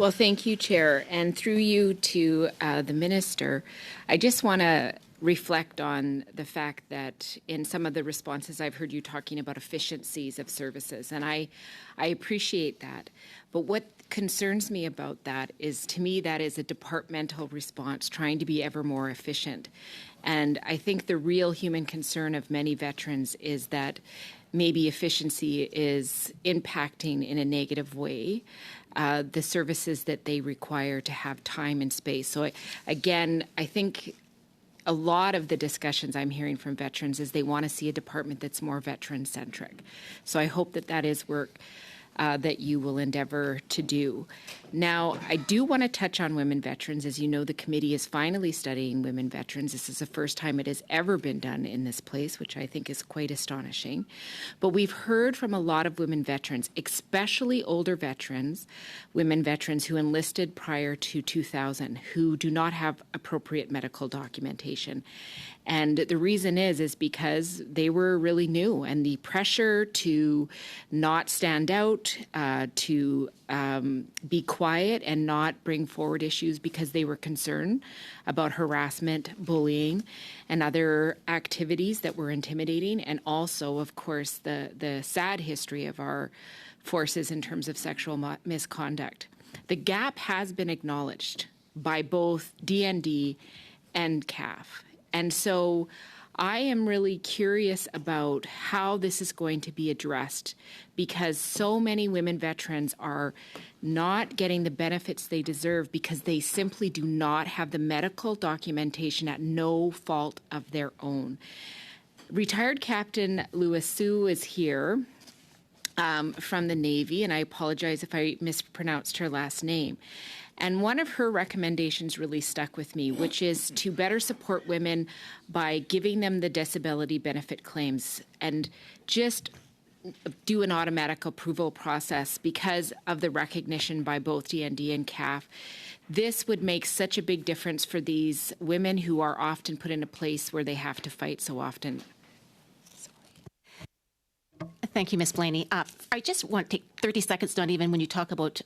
Well, thank you, Chair. And through you to the Minister, I just want to reflect on the fact that in some of the responses I've heard you talking about efficiencies of services, and I appreciate that. But what concerns me about that is, to me, that is a departmental response trying to be ever more efficient. And I think the real human concern of many veterans is that maybe efficiency is impacting in a negative way the services that they require to have time and space. So again, I think a lot of the discussions I'm hearing from veterans is they want to see a department that's more veteran-centric. So I hope that that is work that you will endeavor to do. Now, I do want to touch on women veterans. As you know, the committee is finally studying women veterans. This is the first time it has ever been done in this place, which I think is quite astonishing. But we've heard from a lot of women veterans, especially older veterans, women veterans who enlisted prior to 2000, who do not have appropriate medical documentation. And the reason is because they were really new, and the pressure to not stand out, to be quiet and not bring forward issues because they were concerned about harassment, bullying, and other activities that were intimidating, and also, of course, the sad history of our forces in terms of sexual misconduct. The gap has been acknowledged by both DND and CAF. And so I am really curious about how this is going to be addressed, because so many women veterans are not getting the benefits they deserve because they simply do not have the medical documentation at no fault of their own. Retired Captain Louis Sue is here from the Navy, and I apologize if I mispronounced her last name. And one of her recommendations really stuck with me, which is to better support women by giving them the disability benefit claims and just do an automatic approval process because of the recognition by both DND and CAF. This would make such a big difference for these women who are often put in a place where they have to fight so often. Thank you, Ms. Blaney. I just want to take 30 seconds, not even when you talk about,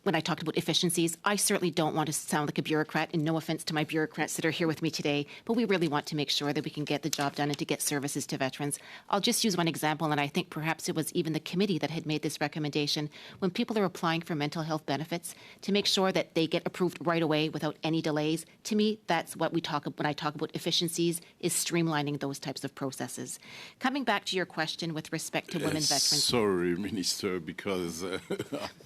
when I talked about efficiencies. I certainly don't want to sound like a bureaucrat, and no offense to my bureaucrats that are here with me today, but we really want to make sure that we can get the job done and to get services to veterans. I'll just use one example, and I think perhaps it was even the committee that had made this recommendation. When people are applying for mental health benefits, to make sure that they get approved right away without any delays, to me, that's what we talk about when I talk about efficiencies, is streamlining those types of processes. Coming back to your question with respect to women veterans. Sorry, Minister, because